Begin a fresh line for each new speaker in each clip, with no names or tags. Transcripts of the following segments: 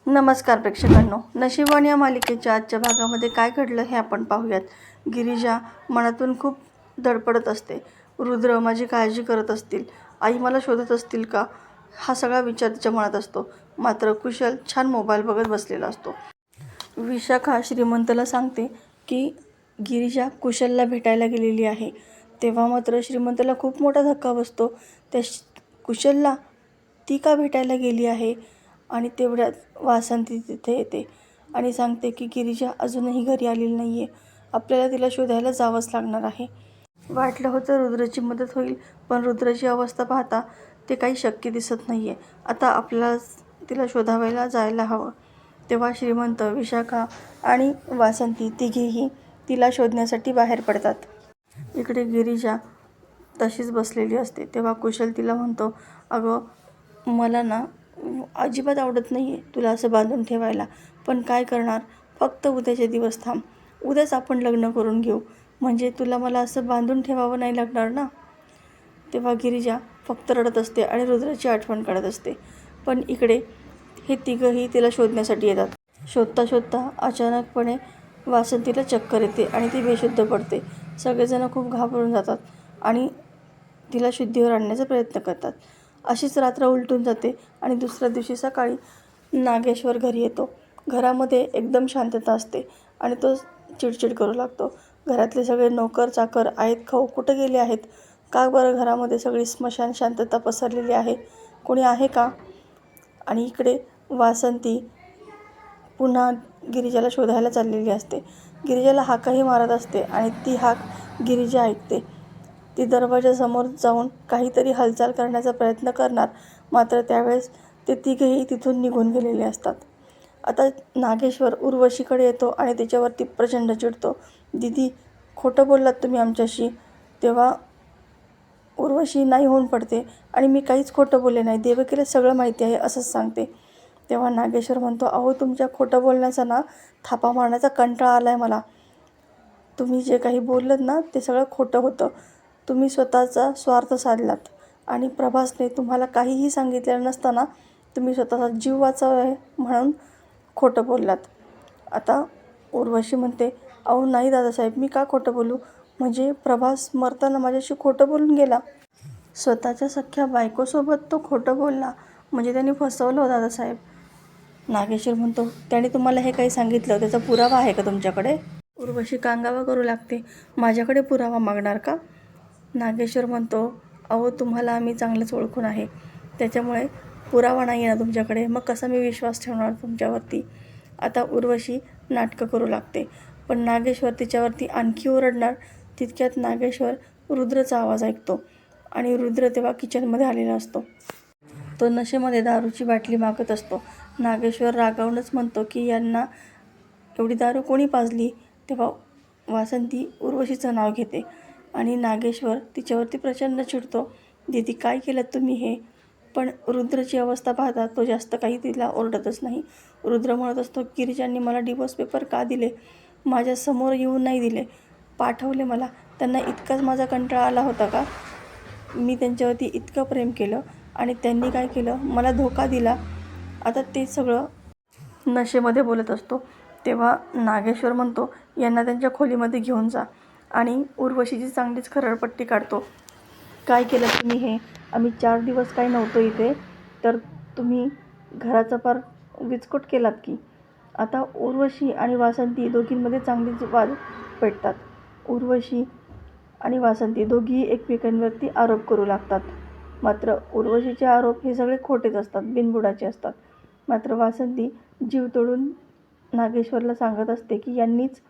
नमस्कार प्रेक्षकांनो, नशीबवान या मालिकेच्या आजच्या भागामध्ये काय घडलं हे आपण पाहूयात. गिरिजा मनातून खूप धडपडत असते. रुद्र माझी काळजी करत असतील, आई मला शोधत असतील का, हा सगळा विचार तिच्या मनात असतो. मात्र कुशल छान मोबाईल बघत बसलेला असतो. विशाखा श्रीमंतला सांगते की गिरिजा कुशलला भेटायला गेलेली आहे. तेव्हा मात्र श्रीमंतला खूप मोठा धक्का बसतो. त्या कुशलला ती का भेटायला गेली आहे. आणि तेवढ्यात वासंती तिथे येते आणि सांगते की गिरिजा अजूनही घरी आलेली नाही आहे, आपल्याला तिला शोधायला जावंच लागणार आहे. वाटलं होतं रुद्रची मदत होईल, पण रुद्राची अवस्था पाहता ते काही शक्य दिसत नाही आहे. आता आपल्याला तिला शोधायला जायला हवं. तेव्हा श्रीमंत, विशाखा आणि वासंती तिघेही तिला शोधण्यासाठी बाहेर पडतात. इकडे गिरिजा तशीच बसलेली असते. तेव्हा कुशल तिला म्हणतो, अगं मला ना अजिबात आवडत नाही आहे तुला असं बांधून ठेवायला, पण काय करणार, फक्त उद्याचे दिवस थांब, उद्याच आपण लग्न करून घेऊ, म्हणजे तुला मला असं बांधून ठेवावं नाही लागणार ना. तेव्हा गिरिजा फक्त रडत असते आणि रुद्राची आठवण काढत असते. पण इकडे हे तिघंही तिला शोधण्यासाठी येतात. शोधता शोधता अचानकपणे वासंतीला चक्कर येते आणि ती बेशुद्ध पडते. सगळेजण खूप घाबरून जातात आणि तिला शुद्धीवर आणण्याचा प्रयत्न करतात. अशीच रात्र उलटून जाते आणि दुसऱ्या दिवशी सकाळी नागेश्वर घरी येतो. घरामध्ये एकदम शांतता असते आणि तो चिडचिड करू लागतो. घरातले सगळे नोकर चाकर, आहेत खाऊ कुठं गेले आहेत, का बरं घरामध्ये सगळी स्मशान शांतता पसरलेली आहे, कोणी आहे का. आणि इकडे वासंती पुन्हा गिरिजाला शोधायला चाललेली असते. गिरिजाला हाकही मारत असते आणि ती हाक गिरिजा ऐकते. ती दरवाजासमोर जाऊन काहीतरी हालचाल करण्याचा प्रयत्न करणार, मात्र त्यावेळेस ते तिघेही तिथून निघून गेलेले असतात. आता नागेश्वर उर्वशीकडे येतो आणि तिच्यावरती प्रचंड चिडतो. दीदी, खोटं बोललात तुम्ही आमच्याशी. तेव्हा उर्वशी नाही होऊन पडते आणि मी काहीच खोटं बोलले नाही, देवकीला सगळं माहिती आहे असंच सांगते. तेव्हा नागेश्वर म्हणतो, अहो तुमच्या खोटं बोलण्याचा ना थापा मारण्याचा कंटाळा आला आहे मला. तुम्ही जे काही बोललात ना ते सगळं खोटं होतं. तुम्ही स्वतःचा स्वार्थ साधलात आणि प्रभासने तुम्हाला काहीही सांगितलेलं नसताना तुम्ही स्वतःचा जीव वाचावा आहे म्हणून खोटं बोललात. आता उर्वशी म्हणते, अहो नाही दादासाहेब, मी का खोटं बोलू, म्हणजे प्रभास मरताना माझ्याशी खोटं बोलून गेला. स्वतःच्या सख्ख्या बायकोसोबत तो खोटं बोलला, म्हणजे त्यांनी फसवलं हो दादासाहेब. नागेश्वर म्हणतो, त्याने तुम्हाला हे काही सांगितलं, त्याचा पुरावा आहे का तुमच्याकडे. उर्वशी कांगावा करू लागते, माझ्याकडे पुरावा मागणार का. नागेश्वर म्हणतो, अहो तुम्हाला आम्ही चांगलंच ओळखून आहे, त्याच्यामुळे पुरावा नाही आहे ना तुमच्याकडे, मग कसा मी विश्वास ठेवणार तुमच्यावरती. आता उर्वशी नाटकं करू लागते, पण नागेश्वर तिच्यावरती आणखी ओरडणार. तितक्यात नागेश्वर रुद्रचा आवाज ऐकतो आणि रुद्र तेव्हा किचनमध्ये आलेला असतो. तो नशेमध्ये दारूची बाटली मागत असतो. नागेश्वर रागावूनच म्हणतो की यांना एवढी दारू कोणी पाजली. तेव्हा वासंती उर्वशीचं नाव घेते आणि नागेश्वर तिच्यावरती प्रचंड चिडतो. दीदी काय केलं तुम्ही हे. पण रुद्रची अवस्था पाहता तो जास्त काही तिला ओरडतच नाही. रुद्र म्हणत असतो, गिरिजांनी मला डिवोर्स पेपर का दिले, माझ्यासमोर येऊन नाही दिले, पाठवले मला, त्यांना इतकाच माझा कंटाळा आला होता का. मी त्यांच्यावरती इतकं प्रेम केलं आणि त्यांनी काय केलं, मला धोका दिला. आता ते सगळं नशेमध्ये बोलत असतो. तेव्हा नागेश्वर म्हणतो, यांना त्यांच्या खोलीमध्ये घेऊन जा आणि उर्वशीची चांगलीच खरडपट्टी काढतो. काय केलं तुम्ही हे, आम्ही 4 दिवस काही नव्हतो इथे, तर तुम्ही घराचा पार विस्कट केलात की. आता उर्वशी आणि वासंती दोघींमध्ये चांगलीच वाद पेटतात. उर्वशी आणि वासंती दोघीही एकमेकांवरती आरोप करू लागतात. मात्र उर्वशीचे आरोप हे सगळे खोटेच असतात, बिनबुडाचे असतात. मात्र वासंती जीव तोडून नागेश्वरला सांगत असते की यांनीच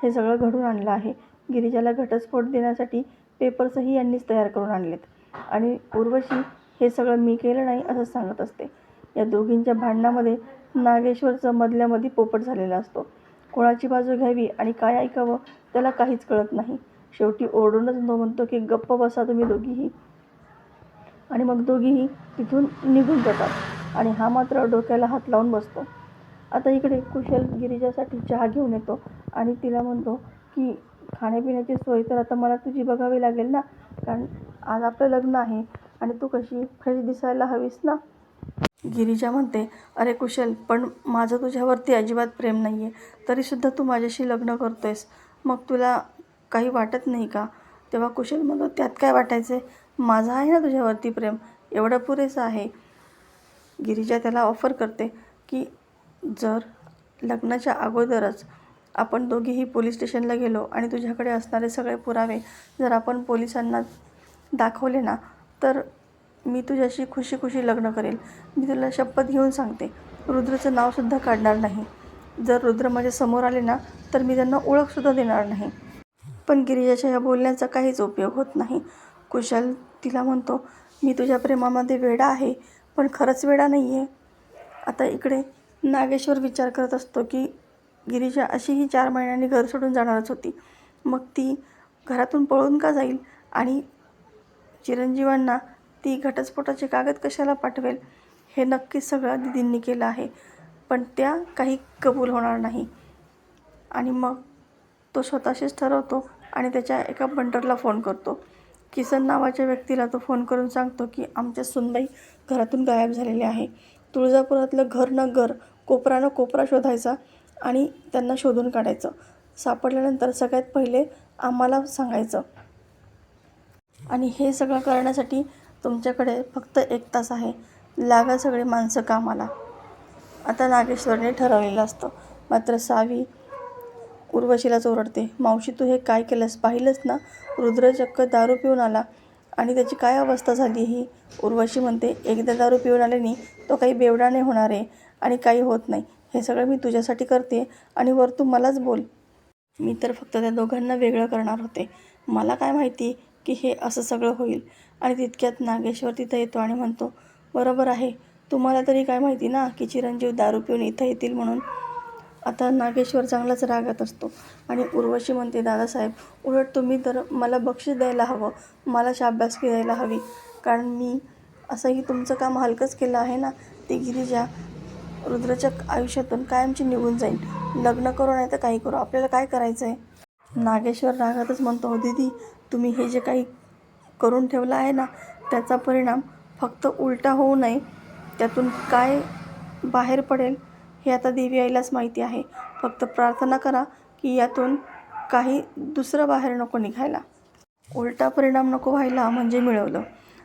हे सगळं घडून आणलं आहे. गिरिजाला घटस्फोट देण्यासाठी पेपर्सही यांनीच तयार करून आणलेत आणि उर्वशी हे सगळं मी केलं नाही असं सांगत असते. या दोघींच्या भांडणामध्ये नागेश्वरचं मधल्यामध्ये पोपट झालेला असतो. कोणाची बाजू घ्यावी आणि काय ऐकावं त्याला काहीच कळत नाही. शेवटी ओरडूनच तो म्हणतो की गप्प बसा तुम्ही दोघीही. आणि मग दोघीही तिथून निघून जातात आणि हा मात्र डोक्याला हात लावून बसतो. आता इकडे कुशल गिरिजासाठी चहा घेऊन येतो आणि तिला म्हणतो की खाण्यापिण्याची सोय तर आता मला तुझी बघावी लागेल ना, कारण आज आपलं लग्न आहे आणि तू कशी फ्रेश दिसायला हवीस ना. गिरिजा म्हणते, अरे कुशल, पण माझं तुझ्यावरती अजिबात प्रेम नाही आहे, तरीसुद्धा तू माझ्याशी लग्न करतो आहेस, मग तुला काही वाटत नाही का? तेव्हा कुशल म्हणतो, त्यात काय वाटायचं आहे, माझं आहे ना तुझ्यावरती प्रेम, एवढं पुरेसं आहे. गिरिजा त्याला ऑफर करते की जर लग्नाच्या अगोदरच आपण दोघेही पोलीस स्टेशनला गेलो आणि तुझ्याकडे असणारे सगळे पुरावे जर आपण पोलिसांना दाखवले ना, तर मी तुझ्याशी खुशी खुशी लग्न करेल. मी तुला शपथ घेऊन सांगते, रुद्रचं नावसुद्धा काढणार नाही. जर रुद्र माझ्या समोर आले ना, तर मी त्यांना ओळखसुद्धा देणार नाही. पण गिरिजाच्या या बोलण्याचा काहीच उपयोग होत नाही. कुशल तिला म्हणतो, मी तुझ्या प्रेमामध्ये वेडा आहे, पण खरंच वेडा नाही आहे. आता इकडे नागेश्वर विचार करत असतो की गिरिजा अशीही 4 महिन्यांनी घर सोडून जाणारच होती, मग ती घरातून पळून का जाईल आणि चिरंजीवांना ती घटस्फोटाचे कागद कशाला पाठवेल? हे नक्कीच सगळं दीदींनी केलं आहे, पण त्या काही कबूल होणार नाही. आणि मग तो स्वतःशीच ठरवतो आणि त्याच्या एका बंडरला फोन करतो. किसन नावाच्या व्यक्तीला तो फोन करून सांगतो की आमच्या सुनबाई घरातून गायब झालेले आहे. तुळजापुरातलं घर न घर, कोपरा न कोपरा शोधायचा आणि त्यांना शोधून काढायचं. सापडल्यानंतर सगळ्यात पहिले आम्हाला सांगायचं. आणि हे सगळं करण्यासाठी तुमच्याकडे फक्त 1 तास आहे. लागा सगळे माणसं कामाला. आता नागेश्वरने ठरवलेलं असतं. मात्र सावी उर्वशीलाच ओरडते, मावशी तू हे काय केलंस, पाहिलंस ना, रुद्र चक्क दारू पिऊन आला आणि त्याची काय अवस्था झाली ही. उर्वशी म्हणते, एकदा दारू पिऊन आल्याने तो काही बेवडा नाही होणार आहे आणि काही होत नाही. हे सगळं मी तुझ्यासाठी करते आणि वर तू मलाच बोल. मी तर फक्त त्या दोघांना वेगळं करणार होते. मला काय माहिती की हे असं सगळं होईल. आणि तितक्यात नागेश्वर तिथं येतो आणि म्हणतो, बरोबर आहे, तुम्हाला तरी काय माहिती ना की चिरंजीव दारू पिऊन इथं येतील म्हणून. आता नागेश्वर चांगलाच रागात असतो आणि उर्वशी म्हणते, दादासाहेब, उलट तुम्ही तर मला बक्षीस द्यायला हवं, मला शाबासकी द्यायला हवी, कारण मी असंही तुमचं काम हलकंच केलं आहे ना. ती गिरिजा रुद्रच्या आयुष्यातून कायमची निघून जाईल. लग्न करू नाही तर काही करू, आपल्याला काय करायचं आहे. नागेश्वर रागातच म्हणतो, हो दीदी, तुम्ही हे जे काही करून ठेवलं आहे ना, त्याचा परिणाम फक्त उलटा होऊ नये, त्यातून काय बाहेर पडेल हे आता देवी आईलाच माहिती आहे. फक्त प्रार्थना करा की यातून काही दुसरं बाहेर नको निघायला, उलटा परिणाम नको व्हायला, म्हणजे मिळवलं.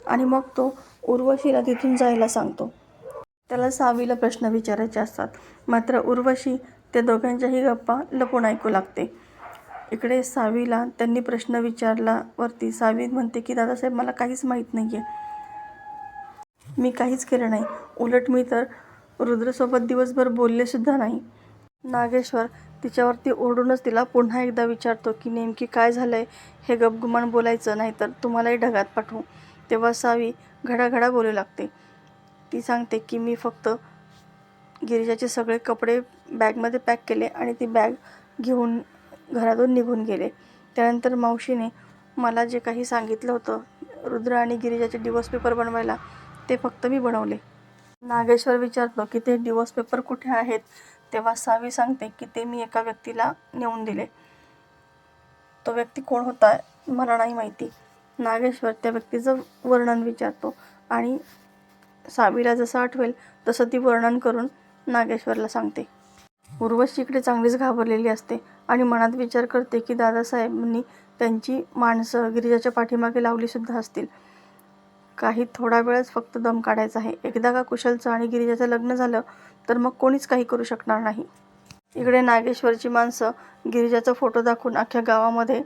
आणि मग तो उर्वशीला तिथून जायला सांगतो. त्याला सावीला प्रश्न विचारायचे असतात, मात्र उर्वशी त्या दोघांच्याही गप्पा लपून ऐकू लागते. इकडे सावीला त्यांनी प्रश्न विचारल्यावरती सावी म्हणते की दादासाहेब, मला काहीच माहीत नाही आहे, मी काहीच केलं नाही, उलट मी तर रुद्रसोबत दिवसभर बोललेसुद्धा नाही. नागेश्वर तिच्यावरती ओरडूनच तिला पुन्हा एकदा विचारतो की नेमकी काय झालं आहे, हे गपगुमान बोलायचं, नाहीतर तुम्हालाही ढगात पाठवू. तेव्हा सावी घडाघडा बोलू लागते. ती सांगते की मी फक्त गिरिजाचे सगळे कपडे बॅगमध्ये पॅक केले आणि ती बॅग घेऊन घरातून निघून गेले. त्यानंतर मावशीने मला जे काही सांगितलं होतं रुद्र आणि गिरिजाचे डिवोर्स पेपर बनवायला, ते फक्त मी बनवले. नागेश्वर विचारतो की ते डिवोर्स पेपर कुठे आहेत. तेव्हा सावी सांगते की ते मी एका व्यक्तीला नेऊन दिले. तो व्यक्ती कोण होता मला नाही माहिती. नागेश्वर त्या व्यक्तीचं वर्णन विचारतो आणि सावीला जसं आठवेल तसं ती वर्णन करून नागेश्वरला सांगते. उर्वशी इकडे चांगलीच घाबरलेली असते आणि मनात विचार करते की दादासाहेबांनी त्यांची माणसं गिरिजाच्या पाठीमागे लावलीसुद्धा असतील. काही थोडा वेळच फक्त दम काढायचा आहे. एकदा का कुशलचं आणि गिरिजाचं लग्न झालं तर मग कोणीच काही करू शकणार नाही. इकडे नागेश्वरची माणसं गिरिजाचा फोटो दाखवून अख्ख्या गावामध्ये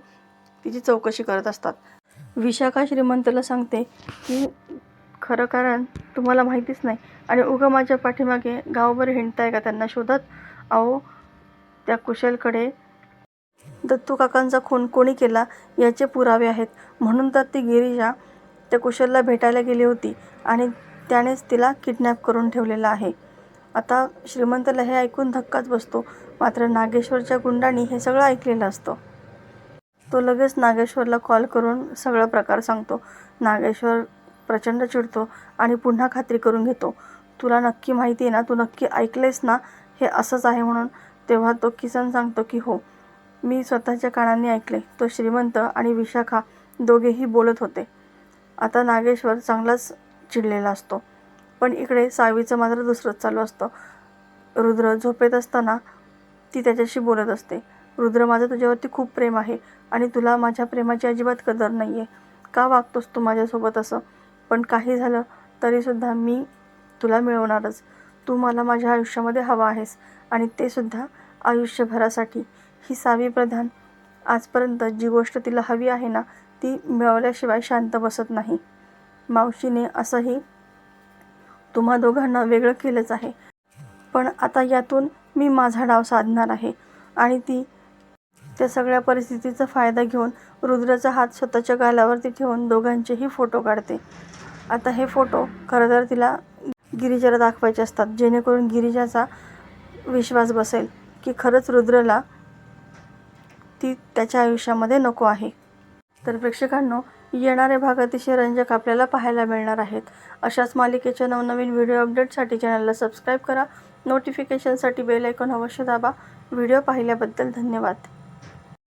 तिची चौकशी करत असतात. विशाखा श्रीमंतला सांगते की खरं कारण तुम्हाला माहितीच नाही आणि उगा माझ्या पाठीमागे गावभर हिंडताय का त्यांना शोधत. अहो, त्या कुशलकडे दत्तू काकांचा खून कोणी केला याचे पुरावे आहेत, म्हणून तर ती गिरिजा त्या कुशलला भेटायला गेली होती आणि त्यानेच तिला किडनॅप करून ठेवलेलं आहे. आता श्रीमंतला हे ऐकून धक्काच बसतो, मात्र नागेश्वरच्या गुंडांनी हे सगळं ऐकलेलं असतं. तो लगेच नागेश्वरला कॉल करून सगळा प्रकार सांगतो. नागेश्वर प्रचंड चिडतो आणि पुन्हा खात्री करून घेतो, तुला नक्की माहिती आहे ना, तू नक्की ऐकलेस ना हे असंच आहे म्हणून. तेव्हा तो किसन सांगतो की हो, मी स्वतःच्या कानांनी ऐकले. तो श्रीमंत आणि विशाखा दोघेही बोलत होते. आता नागेश्वर चांगलाच चिडलेला असतो, पण इकडे सावीचं मात्र दुसरंच चालू असतं. रुद्र झोपेत असताना ती त्याच्याशी बोलत असते. रुद्र, माझं तुझ्यावरती खूप प्रेम आहे आणि तुला माझ्या प्रेमाची अजिबात कदर नाही आहे. का वागतोस तू माझ्यासोबत असं? पण काही झालं तरीसुद्धा मी तुला मिळवणारच. तू मला माझ्या आयुष्यामध्ये हवा आहेस आणि ते सुद्धा आयुष्यभरासाठी. ही सावी प्रधान आजपर्यंत जी गोष्ट तिला हवी आहे ना, ती मिळवल्याशिवाय शांत बसत नाही. मावशीने असंही तुम्हा दोघांना वेगळं केलंच आहे, पण आता यातून मी माझा डाव साधणार आहे. आणि ती त्या सगळ्या परिस्थितीचा फायदा घेऊन रुद्राचा हात स्वतःच्या गालावरती ठेवून दोघांचेही फोटो काढते. आता हे फोटो खरं तर तिला गिरिजाला दाखवायचे असतात, जेणेकरून गिरिजाचा विश्वास बसेल की खरंच रुद्रला ती त्याच्या आयुष्यामध्ये नको आहे. तर प्रेक्षकांनो, येणारे भाग अतिशय रंजक आपल्याला पाहायला मिळणार आहेत. अशाच मालिकेच्या नवनवीन व्हिडिओ अपडेटसाठी चॅनलला सबस्क्राईब करा. नोटिफिकेशनसाठी बेल आयकॉन अवश्य दाबा. व्हिडिओ पाहिल्याबद्दल धन्यवाद.